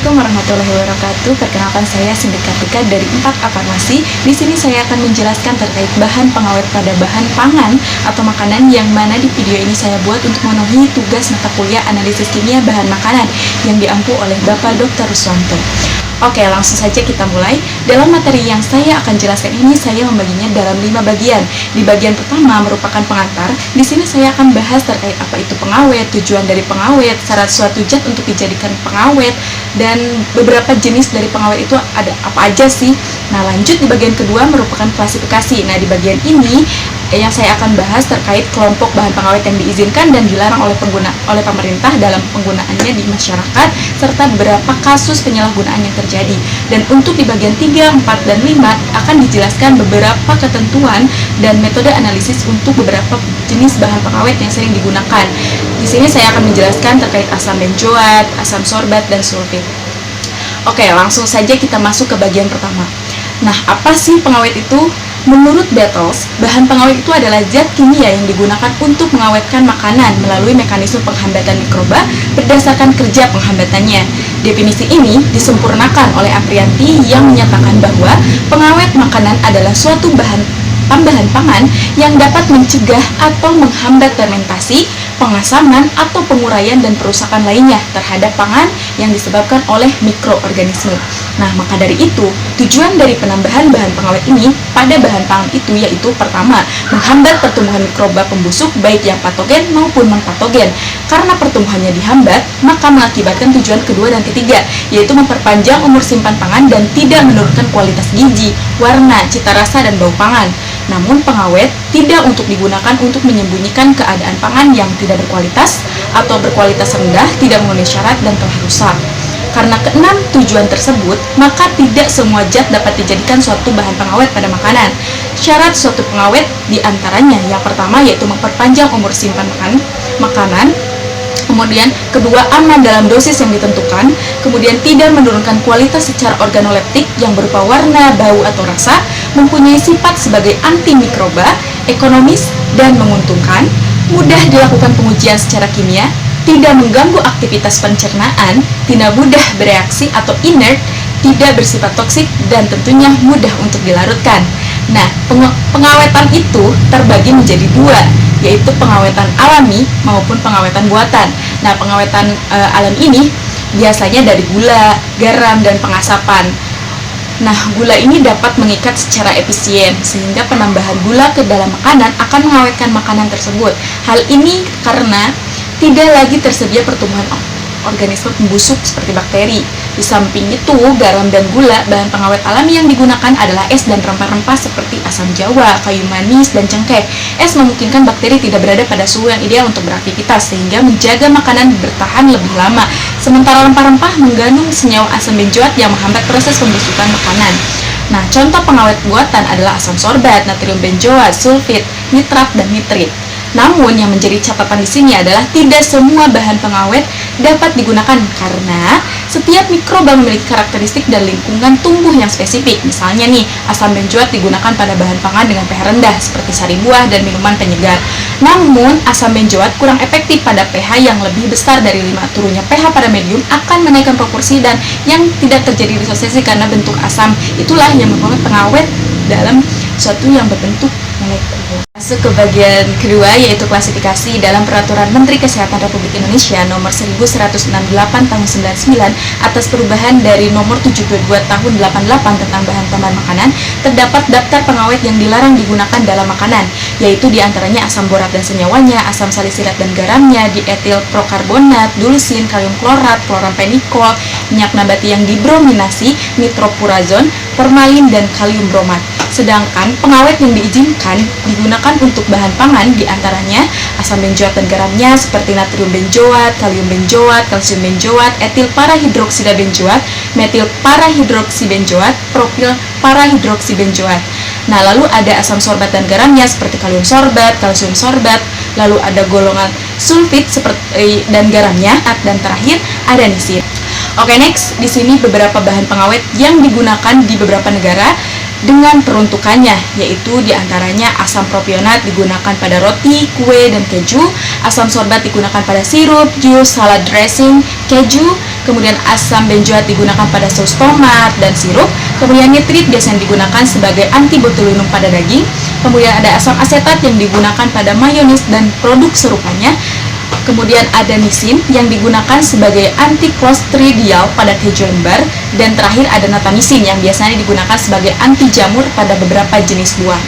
Assalamualaikum warahmatullahi wabarakatuh. Perkenalkan, saya Cindy Kartika dari 4A Farmasi. Di sini saya akan menjelaskan terkait bahan pengawet pada bahan pangan atau makanan, yang mana di video ini saya buat untuk memenuhi tugas mata kuliah analisis kimia bahan makanan yang diampu oleh Bapak Dr. Ruswanto. Oke, langsung saja kita mulai. Dalam materi yang saya akan jelaskan ini, saya membaginya dalam 5 bagian. Di bagian pertama merupakan pengantar. Di sini saya akan bahas terkait apa itu pengawet, tujuan dari pengawet, syarat suatu zat untuk dijadikan pengawet, dan beberapa jenis dari pengawet itu ada apa aja sih. Nah, lanjut di bagian kedua merupakan klasifikasi. Nah, di bagian ini yang saya akan bahas terkait kelompok bahan pengawet yang diizinkan dan dilarang oleh pemerintah dalam penggunaannya di masyarakat, serta beberapa kasus penyalahgunaan yang terjadi. Dan untuk di bagian 3, 4, dan 5 akan dijelaskan beberapa ketentuan dan metode analisis untuk beberapa jenis bahan pengawet yang sering digunakan. Di sini saya akan menjelaskan terkait asam benzoat, asam sorbat, dan sulfit. Oke, langsung saja kita masuk ke bagian pertama. Nah, apa sih pengawet itu? Menurut Beatles, bahan pengawet itu adalah zat kimia yang digunakan untuk mengawetkan makanan melalui mekanisme penghambatan mikroba berdasarkan kerja penghambatannya. Definisi ini disempurnakan oleh Aprianti yang menyatakan bahwa pengawet makanan adalah suatu tambahan pangan yang dapat mencegah atau menghambat fermentasi, pengasaman, atau penguraian dan perusakan lainnya terhadap pangan yang disebabkan oleh mikroorganisme. Nah, maka dari itu, tujuan dari penambahan bahan pengawet ini pada bahan pangan itu yaitu pertama, menghambat pertumbuhan mikroba pembusuk baik yang patogen maupun non-patogen. Karena pertumbuhannya dihambat, maka mengakibatkan tujuan kedua dan ketiga, yaitu memperpanjang umur simpan pangan dan tidak menurunkan kualitas gizi, warna, cita rasa, dan bau pangan. Namun pengawet tidak untuk digunakan untuk menyembunyikan keadaan pangan yang tidak berkualitas atau berkualitas rendah, tidak memenuhi syarat, dan telah rusak. Karena keenam tujuan tersebut, maka tidak semua zat dapat dijadikan suatu bahan pengawet pada makanan. Syarat suatu pengawet diantaranya yang pertama yaitu memperpanjang umur simpan makanan, kemudian kedua aman dalam dosis yang ditentukan, kemudian tidak menurunkan kualitas secara organoleptik yang berupa warna, bau, atau rasa, mempunyai sifat sebagai antimikroba, ekonomis, dan menguntungkan, mudah dilakukan pengujian secara kimia, tidak mengganggu aktivitas pencernaan, tidak mudah bereaksi atau inert, tidak bersifat toksik, dan tentunya mudah untuk dilarutkan. Nah, pengawetan itu terbagi menjadi dua, yaitu pengawetan alami maupun pengawetan buatan. Nah, pengawetan alami ini biasanya dari gula, garam, dan pengasapan. Nah, gula ini dapat mengikat secara efisien, sehingga penambahan gula ke dalam makanan akan mengawetkan makanan tersebut. Hal ini karena tidak lagi tersedia pertumbuhan organisme pembusuk seperti bakteri. Di samping itu, garam dan gula, bahan pengawet alami yang digunakan adalah es dan rempah-rempah seperti asam jawa, kayu manis, dan cengkeh. Es memungkinkan bakteri tidak berada pada suhu yang ideal untuk beraktivitas, sehingga menjaga makanan bertahan lebih lama. Sementara rempah-rempah mengandung senyawa asam benzoat yang menghambat proses pembusukan makanan. Nah, contoh pengawet buatan adalah asam sorbat, natrium benzoat, sulfit, nitrat, dan nitrit. Namun yang menjadi catatan di sini adalah tidak semua bahan pengawet dapat digunakan karena setiap mikroba memiliki karakteristik dan lingkungan tumbuh yang spesifik. Misalnya nih, asam benzoat digunakan pada bahan pangan dengan pH rendah seperti sari buah dan minuman penyegar. Namun, asam benzoat kurang efektif pada pH yang lebih besar dari 5. Turunnya pH pada medium akan menaikkan proporsi dan yang tidak terjadi disosiasi karena bentuk asam. Itulah yang membuat pengawet dalam suatu yang berbentuk molekul. Masuk ke bagian kedua, yaitu klasifikasi. Dalam Peraturan Menteri Kesehatan Republik Indonesia Nomor 1168 Tahun 99 atas perubahan dari Nomor 72 Tahun 88 tentang bahan tambahan makanan, terdapat daftar pengawet yang dilarang digunakan dalam makanan, yaitu diantaranya asam borat dan senyawanya, asam salisilat dan garamnya, dietil prokarbonat, dulsin, kalium klorat, klorampenikol, minyak nabati yang dibrominasi, nitrofurazon, formalin, dan kalium bromat. Sedangkan pengawet yang diizinkan digunakan untuk bahan pangan diantaranya asam benzoat dan garamnya seperti natrium benzoat, kalium benzoat, kalsium benzoat, etil parahidroksida benzoat, metil parahidroksibenzoat, propil parahidroksibenzoat. Nah, lalu ada asam sorbat dan garamnya seperti kalium sorbat, kalsium sorbat, lalu ada golongan sulfit seperti dan garamnya, dan terakhir ada nisin. Oke, next, di sini beberapa bahan pengawet yang digunakan di beberapa negara dengan peruntukannya, yaitu diantaranya asam propionat digunakan pada roti, kue, dan keju, asam sorbat digunakan pada sirup, jus, salad dressing, keju, kemudian asam benzoat digunakan pada saus tomat dan sirup, kemudian nitrit biasanya digunakan sebagai antibotulinum pada daging, kemudian ada asam asetat yang digunakan pada mayonis dan produk serupanya, kemudian ada nisin yang digunakan sebagai antiklostridial pada keju lembar, dan terakhir ada natamisin yang biasanya digunakan sebagai anti jamur pada beberapa jenis buah.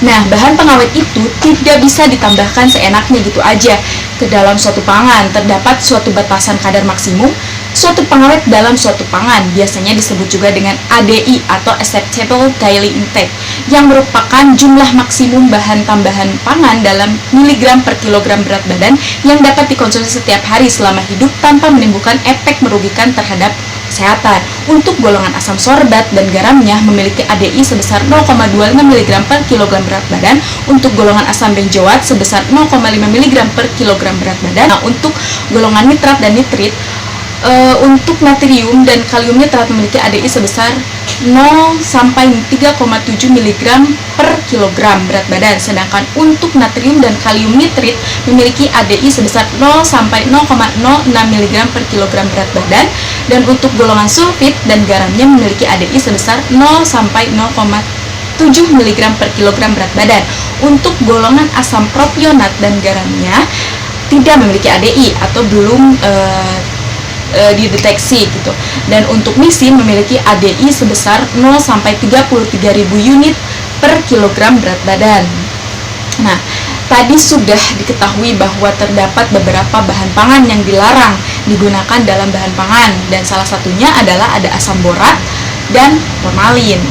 Nah, bahan pengawet itu tidak bisa ditambahkan seenaknya gitu aja ke dalam suatu pangan. Terdapat suatu batasan kadar maksimum suatu pengawet dalam suatu pangan, biasanya disebut juga dengan ADI atau Acceptable Daily Intake, yang merupakan jumlah maksimum bahan tambahan pangan dalam miligram per kilogram berat badan yang dapat dikonsumsi setiap hari selama hidup tanpa menimbulkan efek merugikan terhadap kesehatan. Untuk golongan asam sorbat dan garamnya memiliki ADI sebesar 0,25 mg per kilogram berat badan, untuk golongan asam benzoat sebesar 0,5 mg per kilogram berat badan. Nah, untuk golongan nitrat dan nitrit, untuk natrium dan kaliumnya telah memiliki ADI sebesar 0 sampai 3,7 mg per kilogram berat badan, sedangkan untuk natrium dan kalium nitrit memiliki ADI sebesar 0 sampai 0,06 mg per kilogram berat badan, dan untuk golongan sulfit dan garamnya memiliki ADI sebesar 0 sampai 0,7 mg per kilogram berat badan. Untuk golongan asam propionat dan garamnya tidak memiliki ADI atau belum dideteksi gitu. Dan untuk nisin memiliki ADI sebesar 0 sampai 33.000 unit per kilogram berat badan. Nah, tadi sudah diketahui bahwa terdapat beberapa bahan pangan yang dilarang digunakan dalam bahan pangan, dan salah satunya adalah ada asam borat dan formalin.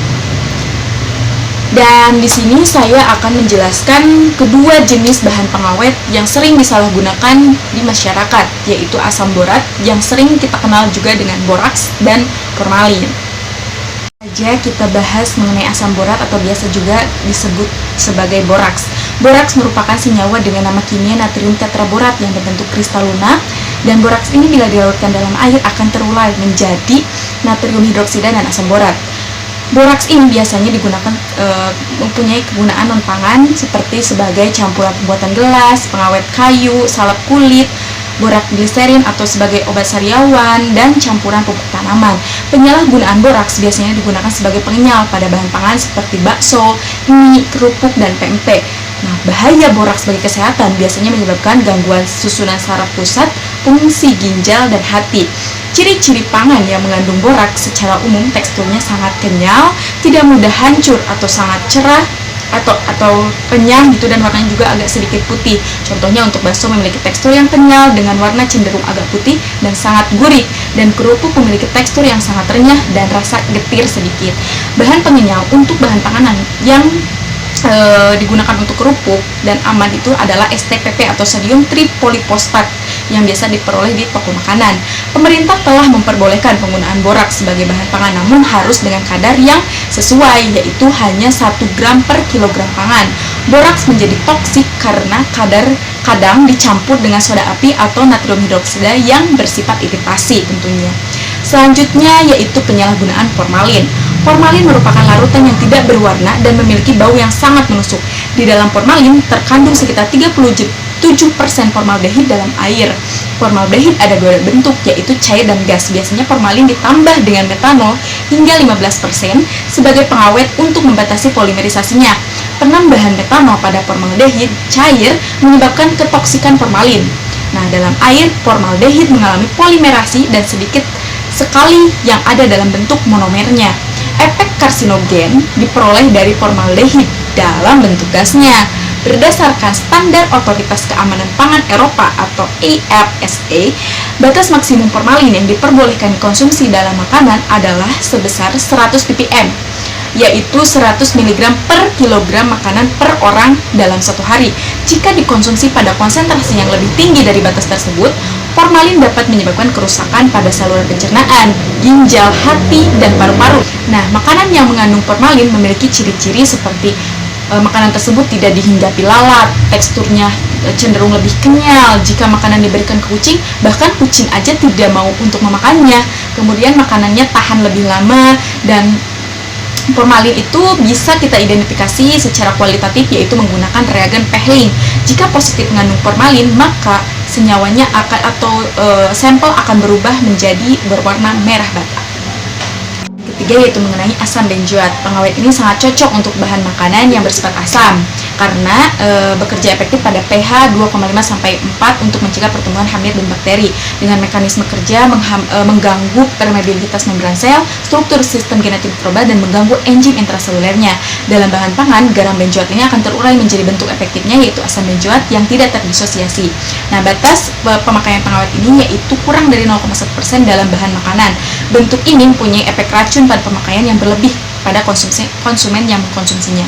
Dan di sini saya akan menjelaskan kedua jenis bahan pengawet yang sering disalahgunakan di masyarakat, yaitu asam borat yang sering kita kenal juga dengan boraks dan formalin. Saja kita bahas mengenai asam borat atau biasa juga disebut sebagai boraks. Boraks merupakan senyawa dengan nama kimia natrium tetraborat yang berbentuk kristal lunak, dan boraks ini bila dilarutkan dalam air akan terurai menjadi natrium hidroksida dan asam borat. Boraks ini biasanya digunakan mempunyai kegunaan non-pangan seperti sebagai campuran pembuatan gelas, pengawet kayu, salep kulit, borak gliserin atau sebagai obat sariawan, dan campuran pupuk tanaman. Penyalahgunaan boraks biasanya digunakan sebagai pengenyal pada bahan pangan seperti bakso, mie, kerupuk, dan pempek. Nah, bahaya boraks bagi kesehatan biasanya menyebabkan gangguan susunan saraf pusat, fungsi ginjal, dan hati. Ciri-ciri pangan yang mengandung boraks secara umum teksturnya sangat kenyal, tidak mudah hancur atau sangat cerah atau renyah gitu, dan warnanya juga agak sedikit putih. Contohnya untuk bakso memiliki tekstur yang kenyal dengan warna cenderung agak putih dan sangat gurih, dan kerupuk memiliki tekstur yang sangat renyah dan rasa getir sedikit. Bahan pengenyal untuk bahan panganan yang digunakan untuk kerupuk dan aman itu adalah STPP atau sodium tripolifosfat yang biasa diperoleh di toko makanan. Pemerintah telah memperbolehkan penggunaan boraks sebagai bahan pangan, namun harus dengan kadar yang sesuai, yaitu hanya 1 gram per kilogram pangan. Boraks menjadi toksik karena kadang dicampur dengan soda api atau natrium hidroksida yang bersifat iritasi tentunya. Selanjutnya yaitu penyalahgunaan formalin. Formalin merupakan larutan yang tidak berwarna dan memiliki bau yang sangat menusuk. Di dalam formalin terkandung sekitar 37% formaldehid dalam air. Formaldehid ada dua bentuk, yaitu cair dan gas. Biasanya formalin ditambah dengan metanol hingga 15% sebagai pengawet untuk membatasi polimerisasinya. Penambahan metanol pada formaldehid cair menyebabkan ketoksikan formalin. Nah, dalam air, formaldehid mengalami polimerasi dan sedikit sekali yang ada dalam bentuk monomernya. Efek karsinogen diperoleh dari formaldehid dalam bentuk gasnya. Berdasarkan standar Otoritas Keamanan Pangan Eropa atau EFSA, batas maksimum formalin yang diperbolehkan dikonsumsi dalam makanan adalah sebesar 100 ppm, yaitu 100 mg per kilogram makanan per orang dalam satu hari. Jika dikonsumsi pada konsentrasi yang lebih tinggi dari batas tersebut, formalin dapat menyebabkan kerusakan pada saluran pencernaan, ginjal, hati, dan paru-paru. Nah, makanan yang mengandung formalin memiliki ciri-ciri seperti makanan tersebut tidak dihinggapi lalat, teksturnya cenderung lebih kenyal. Jika makanan diberikan ke kucing, bahkan kucing aja tidak mau untuk memakannya. Kemudian makanannya tahan lebih lama, dan formalin itu bisa kita identifikasi secara kualitatif yaitu menggunakan reagen Pehling. Jika positif mengandung formalin, maka senyawanya sampel akan berubah menjadi berwarna merah bata. Ketiga yaitu mengenai asam benzoat. Pengawet ini sangat cocok untuk bahan makanan yang bersifat asam karena bekerja efektif pada pH 2,5 sampai 4 untuk mencegah pertumbuhan hamiat dan bakteri dengan mekanisme kerja mengganggu permeabilitas membran sel, struktur sistem genetik mikroba dan mengganggu enzim intraselulernya. Dalam bahan pangan, garam benzoat ini akan terurai menjadi bentuk efektifnya yaitu asam benzoat yang tidak terdisosiasi. Nah, batas pemakaian pengawet ini yaitu kurang dari 0,1% dalam bahan makanan. Bentuk ini mempunyai efek racun pada pemakaian yang berlebih pada konsumen yang mengkonsumsinya.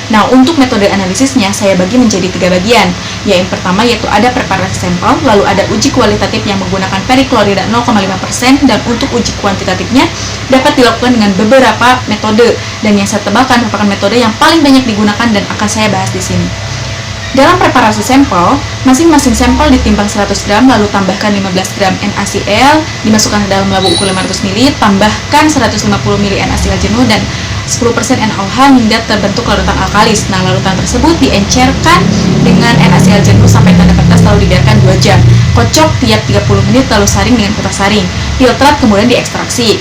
Nah, untuk metode analisisnya saya bagi menjadi 3 bagian. Yang pertama yaitu ada preparasi sampel, lalu ada uji kualitatif yang menggunakan periklorida 0,5% dan untuk uji kuantitatifnya dapat dilakukan dengan beberapa metode dan yang saya tebalkan merupakan metode yang paling banyak digunakan dan akan saya bahas di sini. Dalam preparasi sampel, masing-masing sampel ditimbang 100 gram lalu tambahkan 15 gram NaCl, dimasukkan ke dalam labu ukur 500 ml, tambahkan 150 ml NaCl jenuh dan 10% NaOH hingga terbentuk larutan alkalis. Nah, larutan tersebut diencerkan dengan NaCl jenuh sampai tanda kertas lalu dibiarkan 2 jam. Kocok tiap 30 menit lalu saring dengan kertas saring. Filtrat kemudian diekstraksi.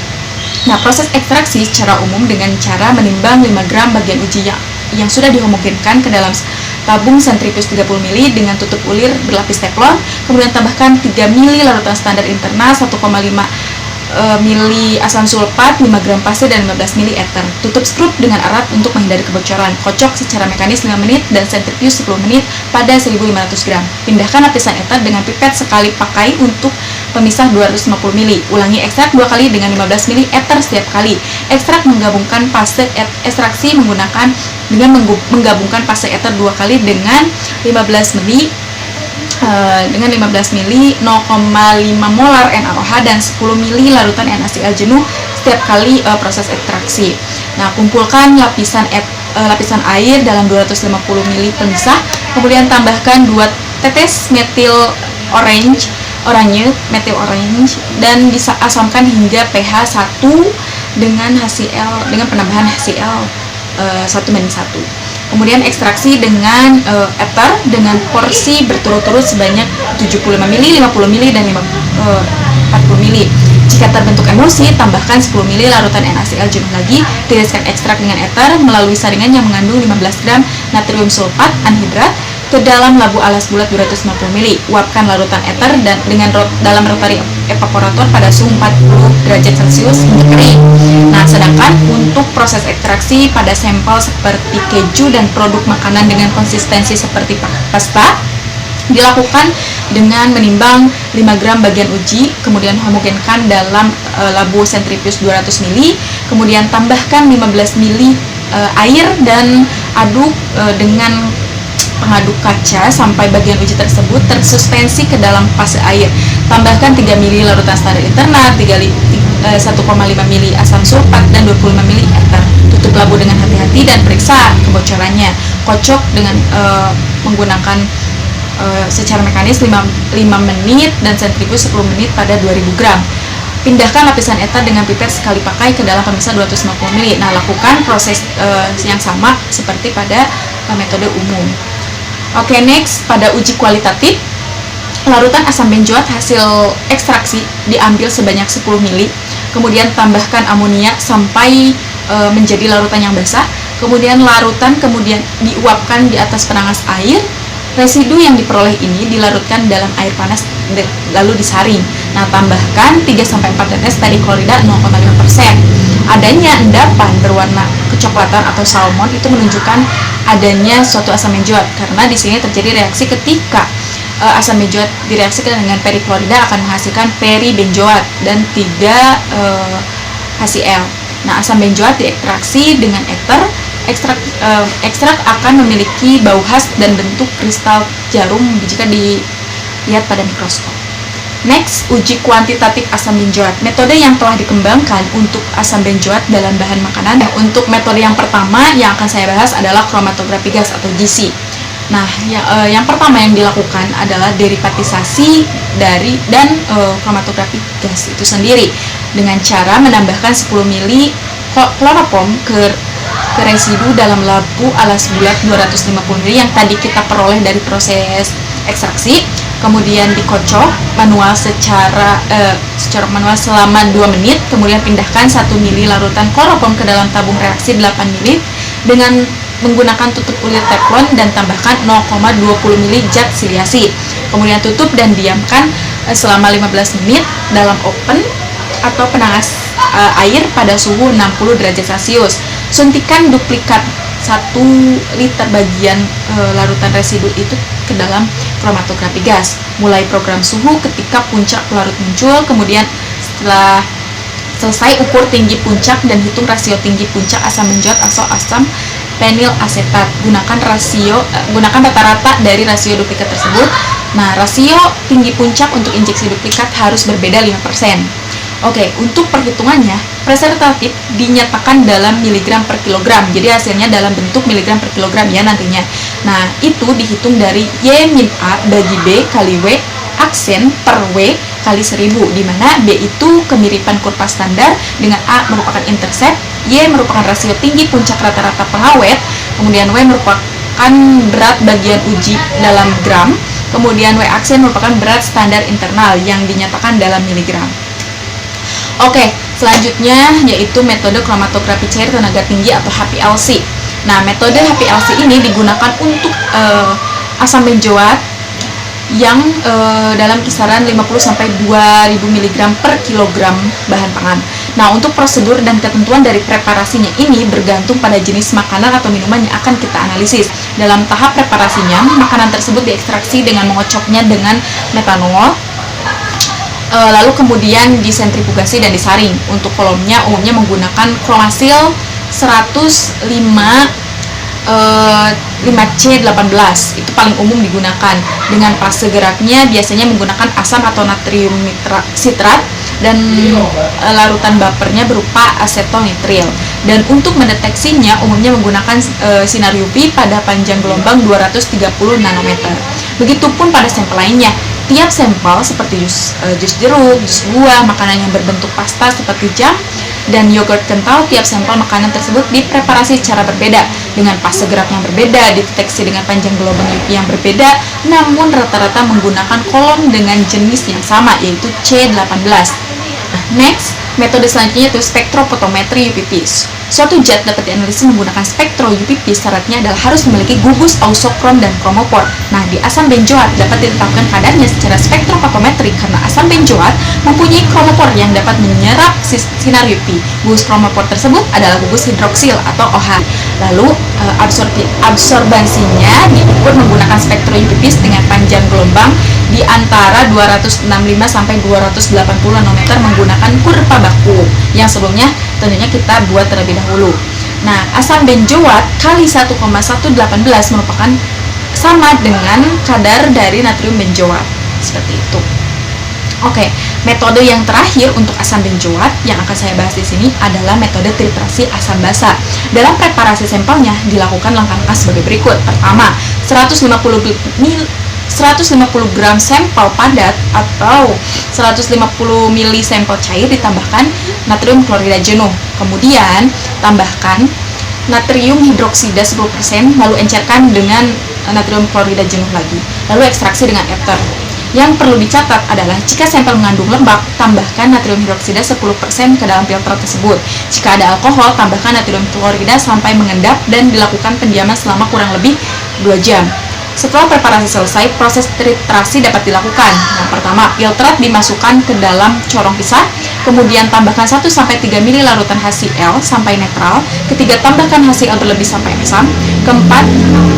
Nah, proses ekstraksi secara umum dengan cara menimbang 5 gram bagian uji yang sudah dihomogenkan ke dalam tabung sentrifuge 30 ml dengan tutup ulir berlapis teflon, kemudian tambahkan 3 ml larutan standar internal, 1,5 ml asam sulfat, 5 gram pasir dan 15 ml ether. Tutup skrup dengan erat untuk menghindari kebocoran. Kocok secara mekanis 5 menit dan sentrifuge 10 menit pada 1500 gram. Pindahkan lapisan ether dengan pipet sekali pakai untuk pemisah 250 ml. Ulangi ekstrak 2 kali dengan 15 ml ether setiap kali. Ekstrak menggabungkan fase ekstraksi menggabungkan fase ether 2 kali dengan 15 ml 0,5 molar NaOH dan 10 ml larutan NaCl jenuh setiap kali proses ekstraksi. Nah, kumpulkan lapisan air dalam 250 ml pemisah, kemudian tambahkan 2 tetes oranye dan diasamkan hingga pH 1 dengan penambahan HCl 1:1. Kemudian ekstraksi dengan ether dengan porsi berturut-turut sebanyak 75 ml, 50 ml, dan 40 ml. Jika terbentuk emulsi, tambahkan 10 ml larutan NaCl jenuh lagi, tiriskan ekstrak dengan ether melalui saringan yang mengandung 15 gram natrium sulfat anhidrat ke dalam labu alas bulat 250 ml. Uapkan larutan ether dalam rotary evaporator pada suhu 40 derajat Celcius hingga kering. Nah, sedangkan untuk proses ekstraksi pada sampel seperti keju dan produk makanan dengan konsistensi seperti pasta dilakukan dengan menimbang 5 gram bagian uji, kemudian homogenkan dalam labu sentrifuge 200 ml, kemudian tambahkan 15 ml air dan aduk dengan pengaduk kaca sampai bagian uji tersebut tersuspensi ke dalam fase air. Tambahkan 3 ml larutan standar internal, 1,5 ml asam sulfat dan 25 ml ether. Tutup labu dengan hati-hati dan periksa kebocorannya. Kocok dengan menggunakan secara mekanis 5 menit dan sentrifuge 10 menit pada 2000 gram. Pindahkan lapisan ether dengan pipet sekali pakai ke dalam pemisah 250 ml. Nah, lakukan proses yang sama seperti pada metode umum. Oke, next pada uji kualitatif, larutan asam benzoat hasil ekstraksi diambil sebanyak 10 ml, kemudian tambahkan amonia sampai menjadi larutan yang basah, kemudian larutan diuapkan di atas penangas air. Residu yang diperoleh ini dilarutkan dalam air panas lalu disaring. Nah, tambahkan 3-4 tetes periklorida 0,5%. Adanya endapan berwarna kecoklatan atau salmon itu menunjukkan adanya suatu asam benzoat karena di sini terjadi reaksi ketika asam benzoat direaksikan dengan periklorida akan menghasilkan peribenzoat dan 3 HCl. Nah, asam benzoat diekstraksi dengan ether. Ekstrak akan memiliki bau khas dan bentuk kristal jarum jika dilihat pada mikroskop. Next, uji kuantitatif asam benzoat. Metode yang telah dikembangkan untuk asam benzoat dalam bahan makanan. Untuk metode yang pertama yang akan saya bahas adalah kromatografi gas atau GC. Nah, yang pertama yang dilakukan adalah derivatisasi dari kromatografi gas itu sendiri dengan cara menambahkan 10 ml kloroform ke residu dalam labu alas bulat 250 ml yang tadi kita peroleh dari proses ekstraksi. kemudian dikocok secara manual selama 2 menit, kemudian pindahkan 1 ml larutan kloropom ke dalam tabung reaksi 8 ml dengan menggunakan tutup ulir teflon dan tambahkan 0,20 ml zat siliasi. Kemudian tutup dan diamkan selama 15 menit dalam oven atau penanas air pada suhu 60 derajat Celcius. Suntikan duplikat 1 liter bagian larutan residu itu ke dalam kromatografi gas. Mulai program suhu ketika puncak larut muncul, kemudian setelah selesai ukur tinggi puncak dan hitung rasio tinggi puncak asam benjoat atau asam penil asetat. Gunakan rata-rata dari rasio duplikat tersebut. Nah, rasio tinggi puncak untuk injeksi duplikat harus berbeda 5%. Oke, untuk perhitungannya, presentatif dinyatakan dalam miligram per kilogram. Jadi hasilnya dalam bentuk miligram per kilogram ya nantinya. Nah, itu dihitung dari Y-A bagi B kali W aksen per W kali 1000, di mana B itu kemiripan kurva standar dengan A merupakan intercept, Y merupakan rasio tinggi puncak rata-rata pengawet, kemudian W merupakan berat bagian uji dalam gram, kemudian W aksen merupakan berat standar internal yang dinyatakan dalam miligram. Oke, selanjutnya yaitu metode kromatografi cair tenaga tinggi atau HPLC. Nah, metode HPLC ini digunakan untuk asam benjoat yang dalam kisaran 50 sampai 2000 mg per kilogram bahan pangan. Nah, untuk prosedur dan ketentuan dari preparasinya ini bergantung pada jenis makanan atau minuman yang akan kita analisis. Dalam tahap preparasinya, makanan tersebut diekstraksi dengan mengocoknya dengan metanol, lalu kemudian disentrifugasi dan disaring. Untuk volumenya umumnya menggunakan kromasil 5C18, itu paling umum digunakan. Dengan fase geraknya biasanya menggunakan asam atau natrium sitrat dan larutan bapernya berupa asetonitril. Dan untuk mendeteksinya umumnya menggunakan sinar UV pada panjang gelombang 230 nanometer. Begitupun pada sampel lainnya. Tiap sampel seperti jus jeruk, jus buah, makanan yang berbentuk pasta seperti jam dan yogurt kental, tiap sampel makanan tersebut dipreparasi secara berbeda dengan fase gerak yang berbeda, dideteksi dengan panjang gelombang UV yang berbeda, namun rata-rata menggunakan kolom dengan jenis yang sama, yaitu C18. Nah, next, metode selanjutnya yaitu spektrofotometri UPP. Suatu zat dapat dianalisis menggunakan spektro UPP, syaratnya adalah harus memiliki gugus ausokrom dan kromopor. Nah, di asam benjoat dapat ditetapkan kadarnya secara spektrofotometri karena asam benjoat mempunyai kromopor yang dapat menyerap sinar UV. Gugus kromopor tersebut adalah gugus hidroksil atau OH. Lalu absorbansinya diukur menggunakan spektro UPP dengan panjang gelombang di antara 265 sampai 280 nanometer menggunakan kurva baku yang sebelumnya tentunya kita buat terlebih dahulu. Nah, asam benjoat kali 1,118 merupakan sama dengan kadar dari natrium benjoat. Seperti itu. Oke, metode yang terakhir untuk asam benjoat yang akan saya bahas di sini adalah metode titrasi asam basa. Dalam preparasi sampelnya dilakukan langkah-langkah sebagai berikut. Pertama, 150 gram sampel padat atau 150 ml sampel cair ditambahkan natrium klorida jenuh. Kemudian tambahkan natrium hidroksida 10%, lalu encerkan dengan natrium klorida jenuh lagi. Lalu ekstraksi dengan ether. Yang perlu dicatat adalah jika sampel mengandung lembab, tambahkan natrium hidroksida 10% ke dalam filter tersebut. Jika ada alkohol, tambahkan natrium klorida sampai mengendap dan dilakukan pendiaman selama kurang lebih 2 jam. Setelah preparasi selesai, proses titrasi dapat dilakukan. Yang pertama, filtrat dimasukkan ke dalam corong pisah, kemudian tambahkan 1-3 ml larutan HCl sampai netral. Ketiga, tambahkan HCl berlebih sampai asam. Keempat,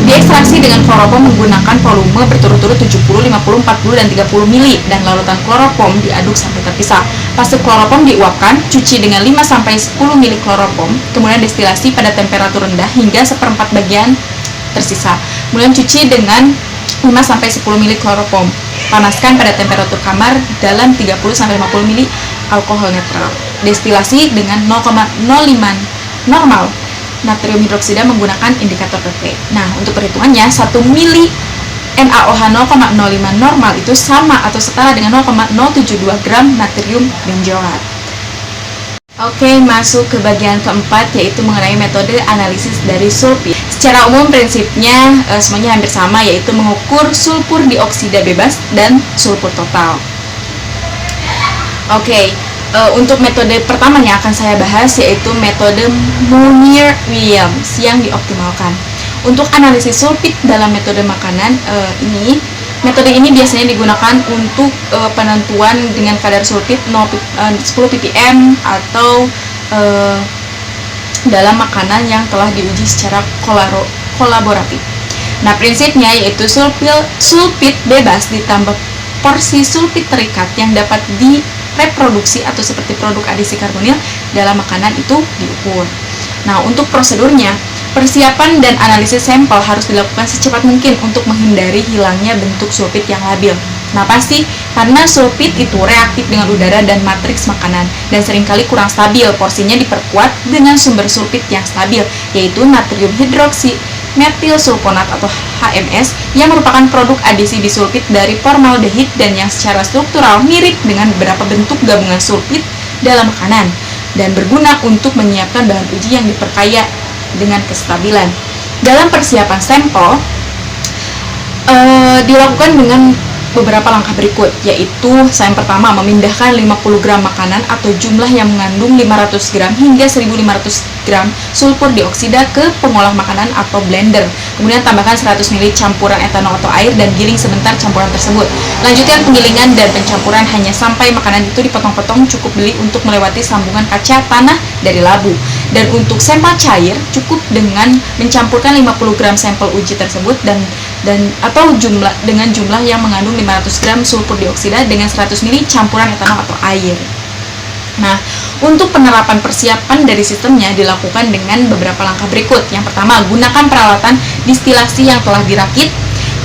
diekstraksi dengan kloropom menggunakan volume berturut-turut 70, 50, 40, dan 30 ml dan larutan kloropom diaduk sampai terpisah. Fase kloropom diuapkan, cuci dengan 5-10 ml kloropom, kemudian destilasi pada temperatur rendah hingga 1/4 bagian tersisa. Kemudian cuci dengan 5-10 ml kloropom. Panaskan pada temperatur kamar dalam 30-50 ml alkohol netral. Destilasi dengan 0,05 normal natrium hidroksida menggunakan indikator PP. Nah, untuk perhitungannya 1 ml NaOH 0,05 normal itu sama atau setara dengan 0,072 gram natrium benjoat. Oke, masuk ke bagian keempat, yaitu mengenai metode analisis dari sulfit. Secara umum prinsipnya semuanya hampir sama, yaitu mengukur sulfur dioksida bebas dan sulfur total. Oke, untuk metode pertama yang akan saya bahas yaitu metode Mounier-Williams yang dioptimalkan. Untuk analisis sulfit dalam metode makanan metode ini biasanya digunakan untuk penentuan dengan kadar sulfit 10 ppm atau dalam makanan yang telah diuji secara kolaboratif. Nah, prinsipnya yaitu sulfit bebas ditambah porsi sulfit terikat yang dapat direproduksi atau seperti produk adisi karbonil dalam makanan itu diukur. Nah, untuk prosedurnya, persiapan dan analisis sampel harus dilakukan secepat mungkin untuk menghindari hilangnya bentuk sulfit yang labil. Nah, pasti karena sulfit itu reaktif dengan udara dan matriks makanan dan seringkali kurang stabil. Porsinya diperkuat dengan sumber sulfit yang stabil, yaitu natrium hidroksi metil sulfonat atau HMS yang merupakan produk adisi disulfit dari formaldehid dan yang secara struktural mirip dengan beberapa bentuk gabungan sulfit dalam makanan dan berguna untuk menyiapkan bahan uji yang diperkaya dengan kestabilan. Dalam persiapan sampel dilakukan dengan beberapa langkah berikut, yaitu yang pertama memindahkan 50 gram makanan atau jumlah yang mengandung 500 gram hingga 1500 gram sulfur dioksida ke pengolah makanan atau blender. Kemudian tambahkan 100 ml campuran etanol atau air dan giling sebentar campuran tersebut. Lanjutkan penggilingan dan pencampuran hanya sampai makanan itu dipotong-potong, cukup beli untuk melewati sambungan kaca tanah dari labu. Dan untuk sampel cair cukup dengan mencampurkan 50 gram sampel uji tersebut atau dengan jumlah yang mengandung 500 gram sulfur dioksida dengan 100 ml campuran etanol atau air. Nah, untuk penerapan persiapan dari sistemnya dilakukan dengan beberapa langkah berikut. Yang pertama, gunakan peralatan distilasi yang telah dirakit.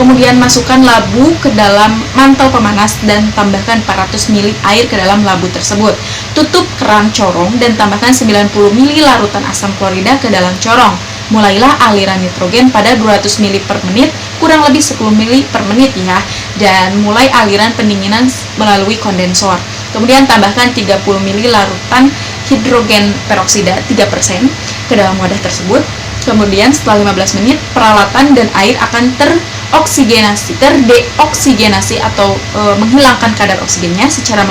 Kemudian masukkan labu ke dalam mantel pemanas dan tambahkan 400 ml air ke dalam labu tersebut. Tutup keran corong dan tambahkan 90 ml larutan asam klorida ke dalam corong. Mulailah aliran nitrogen pada 200 ml per menit, kurang lebih 10 ml per menit ya, dan mulai aliran pendinginan melalui kondensor. Kemudian tambahkan 30 ml larutan hidrogen peroksida 3% ke dalam wadah tersebut. Kemudian setelah 15 menit, peralatan dan air akan terdeoksigenasi atau menghilangkan kadar oksigennya secara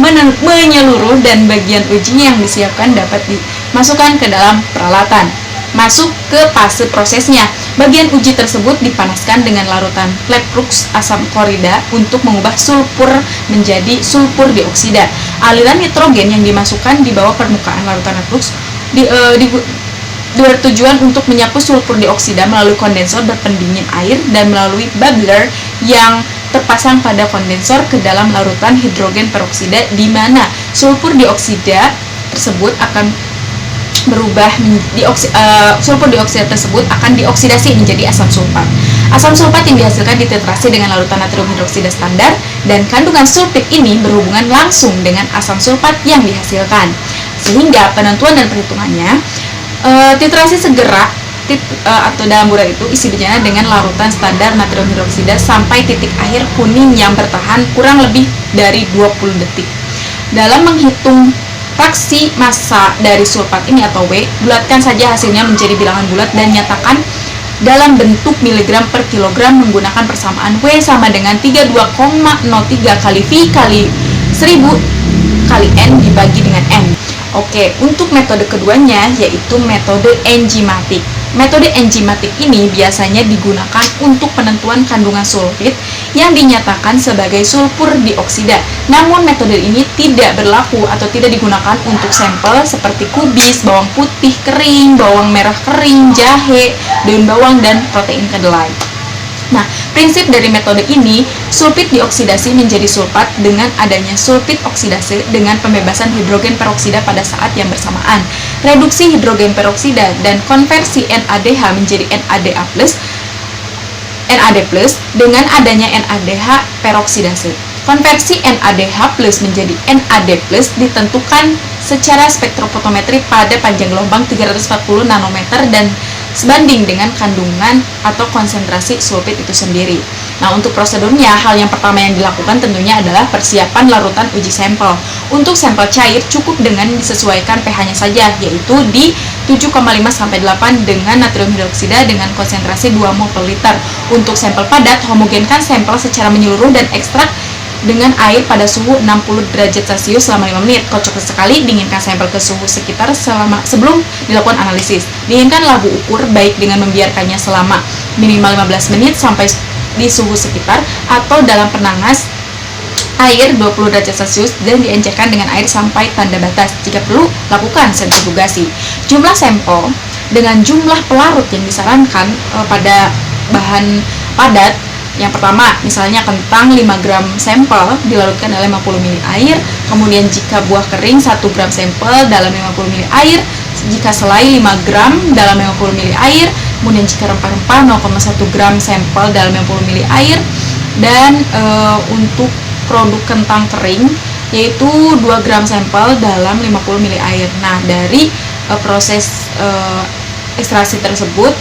menyeluruh dan bagian ujinya yang disiapkan dapat dimasukkan ke dalam peralatan. Masuk ke fase prosesnya. Bagian uji tersebut dipanaskan dengan larutan Klebruks asam klorida untuk mengubah sulfur menjadi sulfur dioksida. Aliran nitrogen yang dimasukkan di bawah permukaan larutan Klebruks bertujuan untuk menyapu sulfur dioksida melalui kondensor berpendingin air dan melalui bubbler yang terpasang pada kondensor ke dalam larutan hidrogen peroksida, di mana sulfur dioksida tersebut akan sulfur dioksida tersebut akan dioksidasi menjadi asam sulfat. Asam sulfat yang dihasilkan dititrasi dengan larutan natrium hidroksida standar dan kandungan sulfit ini berhubungan langsung dengan asam sulfat yang dihasilkan. Sehingga penentuan dan perhitungannya, titrasi segera atau dalam burat itu isi bejana dengan larutan standar natrium hidroksida sampai titik akhir kuning yang bertahan kurang lebih dari 20 detik. Dalam menghitung fraksi massa dari sulfat ini atau W, bulatkan saja hasilnya menjadi bilangan bulat dan nyatakan dalam bentuk miligram per kilogram menggunakan persamaan W sama dengan 32,03 kali V kali 1000 kali N dibagi dengan M. Oke, untuk metode keduanya yaitu metode enzimatik. Metode enzimatik ini biasanya digunakan untuk penentuan kandungan sulfit yang dinyatakan sebagai sulfur dioksida. Namun metode ini tidak berlaku atau tidak digunakan untuk sampel seperti kubis, bawang putih kering, bawang merah kering, jahe, daun bawang, dan protein kedelai. Nah, prinsip dari metode ini, sulfit dioksidasi menjadi sulfat dengan adanya sulfit oksidase dengan pembebasan hidrogen peroksida pada saat yang bersamaan. Reduksi hidrogen peroksida dan konversi NADH menjadi NADA+, dengan adanya NADH peroksidase. Konversi NADH+ menjadi NAD+ ditentukan secara spektrofotometri pada panjang gelombang 340 nanometer dan sebanding dengan kandungan atau konsentrasi sulfit itu sendiri. Nah, untuk prosedurnya, hal yang pertama yang dilakukan tentunya adalah persiapan larutan uji sampel. Untuk sampel cair cukup dengan disesuaikan pH-nya saja, yaitu di 7,5-8 dengan natrium hidroksida dengan konsentrasi 2 mol per liter. Untuk sampel padat, homogenkan sampel secara menyeluruh dan ekstrak dengan air pada suhu 60 derajat Celcius selama 5 menit. Kocok sekali, dinginkan sampel ke suhu sekitar sebelum dilakukan analisis. Dinginkan labu ukur baik dengan membiarkannya selama minimal 15 menit sampai di suhu sekitar atau dalam penangas air 20 derajat Celcius dan diencerkan dengan air sampai tanda batas. Jika perlu, lakukan sentrifugasi. Jumlah sampel dengan jumlah pelarut yang disarankan pada bahan padat. Yang pertama, misalnya kentang 5 gram sampel dilarutkan dalam 50 ml air. Kemudian jika buah kering 1 gram sampel dalam 50 ml air. Jika selai 5 gram dalam 50 ml air. Kemudian jika rempah-rempah 0,1 gram sampel dalam 50 ml air. Dan untuk produk kentang kering yaitu 2 gram sampel dalam 50 ml air. Nah, dari proses ekstraksi tersebut,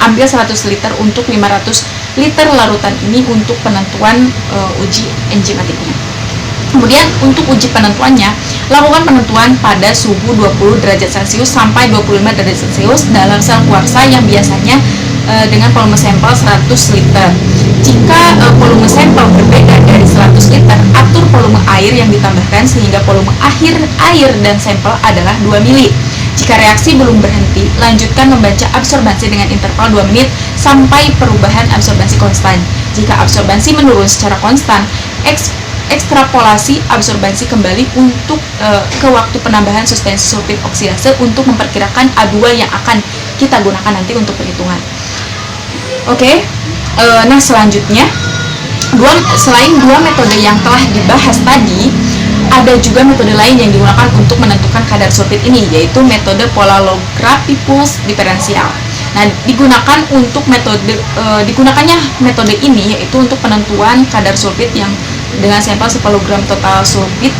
ambil 100 liter untuk 500 liter larutan ini untuk penentuan uji enzimatiknya. Kemudian untuk uji penentuannya, lakukan penentuan pada suhu 20 derajat Celcius sampai 25 derajat Celcius dalam sel kuarsa yang biasanya dengan volume sampel 100 liter. Jika volume sampel berbeda dari 100 liter, atur volume air yang ditambahkan sehingga volume akhir air dan sampel adalah 2 ml. Jika reaksi belum berhenti, lanjutkan membaca absorbansi dengan interval 2 menit sampai perubahan absorbansi konstan. Jika absorbansi menurun secara konstan, ekstrapolasi absorbansi kembali untuk ke waktu penambahan suspensi sulfit oksidase untuk memperkirakan A2 yang akan kita gunakan nanti untuk perhitungan. Oke, nah selanjutnya, selain dua metode yang telah dibahas tadi, ada juga metode lain yang digunakan untuk menentukan kadar sulfit ini, yaitu metode polarigraphy pulse diferensial. Nah, digunakannya metode ini yaitu untuk penentuan kadar sulfit yang dengan sampel 10 gram total sulfit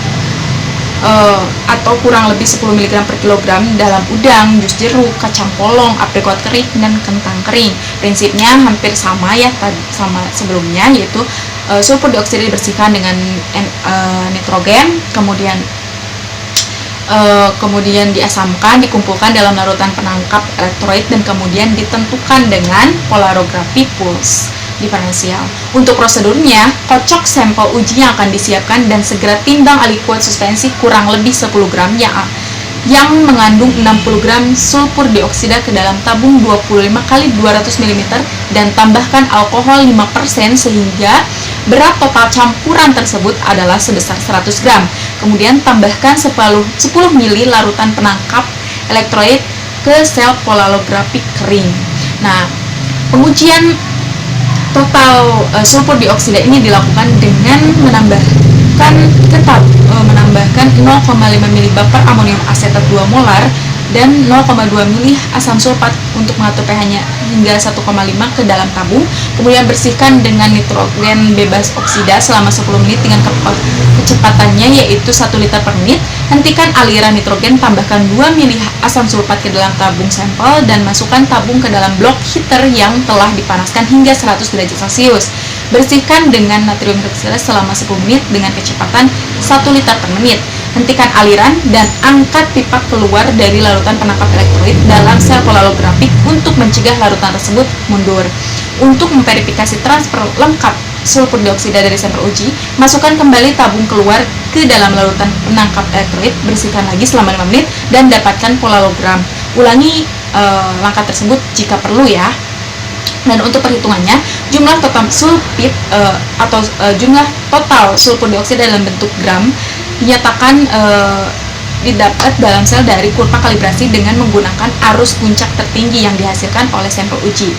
atau kurang lebih 10 mg per kilogram dalam udang, jus jeruk, kacang polong, aprikot kering, dan kentang kering. Prinsipnya hampir sama ya sama sebelumnya, yaitu sulfur dioksida dibersihkan dengan nitrogen, kemudian diasamkan, dikumpulkan dalam larutan penangkap elektrolit dan kemudian ditentukan dengan polarigraphy pulse diferensial. Untuk prosedurnya, kocok sampel uji yang akan disiapkan dan segera timbang aliquot suspensi kurang lebih 10 gram yang mengandung 60 gram sulfur dioksida ke dalam tabung 25 x 200 ml dan tambahkan alkohol 5% sehingga berat total campuran tersebut adalah sebesar 100 gram. Kemudian tambahkan 10 ml larutan penangkap elektrolit ke sel polarigraphy kering. Nah, pengujian total sulfur dioksida ini dilakukan dengan menambahkan 0,5 ml baper amonium asetat 2 molar dan 0,2 ml asam sulfat untuk mengatur pH-nya hingga 1,5 ke dalam tabung. Kemudian bersihkan dengan nitrogen bebas oksida selama 10 menit dengan kecepatannya yaitu 1 liter per menit. Hentikan aliran nitrogen, tambahkan 2 ml asam sulfat ke dalam tabung sampel dan masukkan tabung ke dalam blok heater yang telah dipanaskan hingga 100 derajat Celcius. Bersihkan dengan natrium hidroksida selama 10 menit dengan kecepatan 1 liter per menit. Hentikan aliran dan angkat pipa keluar dari larutan penangkap elektrolit dalam sel polarigraphy untuk mencegah larutan tersebut mundur. Untuk memverifikasi transfer lengkap sulfur dioksida dari sampel uji, masukkan kembali tabung keluar ke dalam larutan penangkap elektrolit, bersihkan lagi selama 5 menit dan dapatkan polarogram. Ulangi langkah tersebut jika perlu ya. Dan untuk perhitungannya, jumlah total sulfit jumlah total sulfur dioksida dalam bentuk gram dinyatakan didapat dalam sel dari kurva kalibrasi dengan menggunakan arus puncak tertinggi yang dihasilkan oleh sampel uji.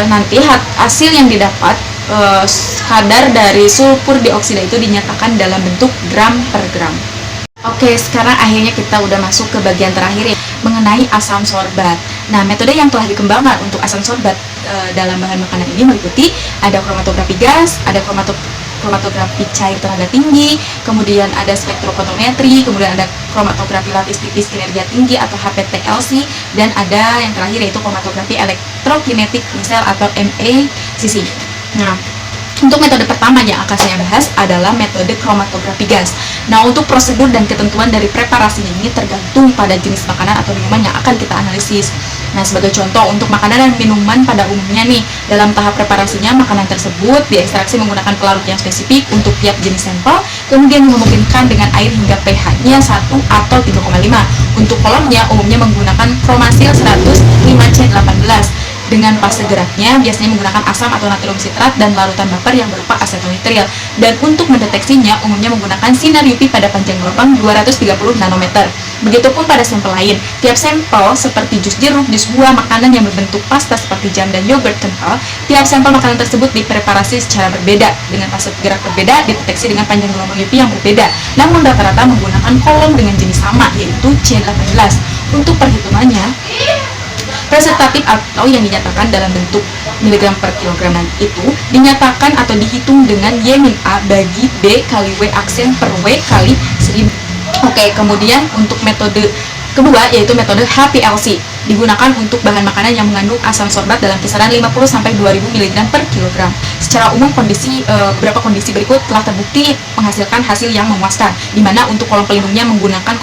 Nanti hasil yang didapat kadar dari sulfur dioksida itu dinyatakan dalam bentuk gram per gram. Oke, sekarang akhirnya kita udah masuk ke bagian terakhir ya, mengenai asam sorbat. Nah, metode yang telah dikembangkan untuk asam sorbat dalam bahan makanan ini meliputi ada kromatografi gas, ada kromatografi cair tenaga tinggi, kemudian ada spektrofotometri, kemudian ada kromatografi lattice tipis kinerja tinggi atau HPTLC, dan ada yang terakhir yaitu kromatografi elektrokinetik misal atau MECC. Nah, untuk metode pertama yang akan saya bahas adalah metode kromatografi gas. Nah, untuk prosedur dan ketentuan dari preparasinya ini tergantung pada jenis makanan atau minuman yang akan kita analisis. Nah, sebagai contoh, untuk makanan dan minuman pada umumnya nih, dalam tahap preparasinya makanan tersebut diekstraksi menggunakan pelarut yang spesifik untuk tiap jenis sampel, kemudian memungkinkan dengan air hingga pH-nya 1 atau 3,5. Untuk kolomnya umumnya menggunakan kromasil 105C18. Dengan fase geraknya biasanya menggunakan asam atau natrium sitrat dan larutan baper yang berupa asetonitril. Dan untuk mendeteksinya umumnya menggunakan sinar UV pada panjang gelombang 230 nanometer. Begitupun pada sampel lain. Tiap sampel seperti jus jeruk, jus buah, makanan yang berbentuk pasta seperti jam dan yogurt kental, tiap sampel makanan tersebut dipreparasi secara berbeda dengan fase gerak berbeda, dideteksi dengan panjang gelombang UV yang berbeda. Namun rata-rata menggunakan kolom dengan jenis sama, yaitu C18. Untuk perhitungannya, presentatif atau yang dinyatakan dalam bentuk miligram per kilogram itu dinyatakan atau dihitung dengan Y-A bagi B kali W aksen per W kali 1000. Oke, kemudian untuk metode kedua yaitu metode HPLC, digunakan untuk bahan makanan yang mengandung asam sorbat dalam kisaran 50-2000 mg per kilogram. Secara umum beberapa kondisi berikut telah terbukti menghasilkan hasil yang memuaskan, di mana untuk kolom pelindungnya menggunakan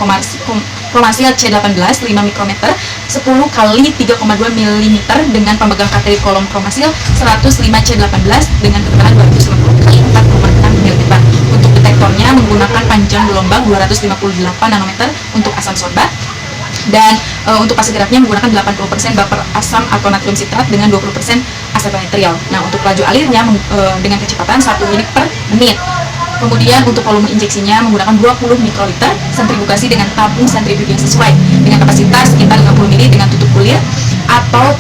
kromasil C18 5 mikrometer 10 kali 3,2 mm dengan pemegang katode kolom kromasil 105C18 dengan ketebalan 250 kali 4,6 mm. Untuk detektornya menggunakan panjang gelombang 258 nanometer untuk asam sorbat. Dan untuk fase geraknya menggunakan 80% baper asam atau natrium sitrat dengan 20% asetonitril. Nah, untuk laju alirnya dengan kecepatan 1 menit per menit. Kemudian untuk volume injeksinya menggunakan 20 mikroliter, sentrifugasi dengan tabung sentrifuge yang sesuai dengan kapasitas sekitar 50 ml dengan tutup kulit atau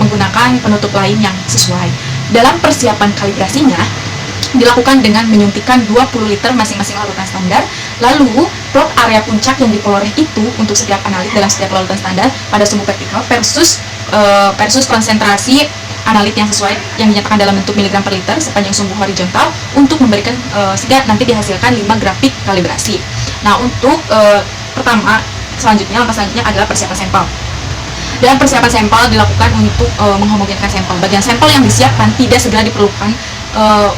menggunakan penutup lain yang sesuai. Dalam persiapan kalibrasinya dilakukan dengan menyuntikkan 20 liter masing-masing larutan standar. Lalu plot area puncak yang diperoleh itu untuk setiap analit dalam setiap larutan standar pada sumbu vertikal versus konsentrasi analit yang sesuai yang dinyatakan dalam bentuk miligram per liter sepanjang sumbu horizontal untuk memberikan sehingga nanti dihasilkan 5 grafik kalibrasi. Nah, untuk langkah selanjutnya adalah persiapan sampel. Dan persiapan sampel dilakukan untuk menghomogenkan sampel. Bagian sampel yang disiapkan tidak segera diperlukan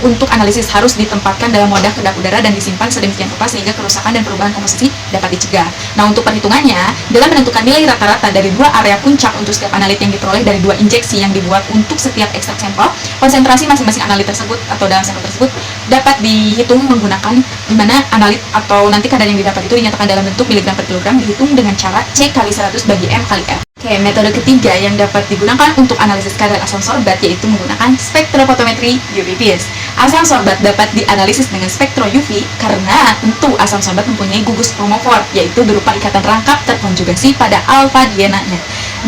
untuk analisis, harus ditempatkan dalam wadah kedap udara dan disimpan sedemikian rupa sehingga kerusakan dan perubahan komposisi dapat dicegah. Nah, untuk perhitungannya, dalam menentukan nilai rata-rata dari dua area puncak untuk setiap analit yang diperoleh dari dua injeksi yang dibuat untuk setiap ekstrak sampel, konsentrasi masing-masing analit tersebut atau dalam sampel tersebut dapat dihitung menggunakan di mana analit atau nanti kadar yang didapat itu dinyatakan dalam bentuk miligram per kilogram dihitung dengan cara C kali 100 bagi M kali F. Oke, metode ketiga yang dapat digunakan untuk analisis kadar asam sorbat yaitu menggunakan spektrofotometri UV-Vis. Asam sorbat dapat dianalisis dengan spektro UV karena tentu asam sorbat mempunyai gugus kromofor, yaitu berupa ikatan rangkap terkonjugasi pada alfa DNA-nya.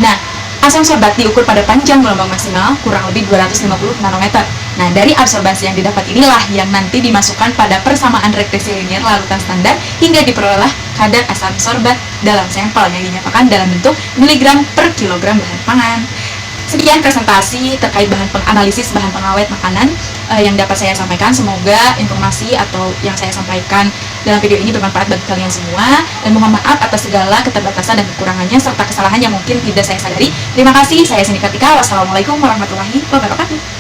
Nah, asam sorbat diukur pada panjang gelombang maksimal kurang lebih 250 nanometer. Nah, dari absorbasi yang didapat inilah yang nanti dimasukkan pada persamaan regresi linear larutan standar hingga diperoleh kadar asam sorbat dalam sampel yang dinyatakan dalam bentuk miligram per kilogram bahan pangan. Sekian presentasi terkait analisis bahan pengawet makanan yang dapat saya sampaikan. Semoga informasi atau yang saya sampaikan dalam video ini bermanfaat bagi kalian semua, dan mohon maaf atas segala keterbatasan dan kekurangannya serta kesalahan yang mungkin tidak saya sadari. Terima kasih, saya Cindy Kartika. Wassalamualaikum warahmatullahi wabarakatuh.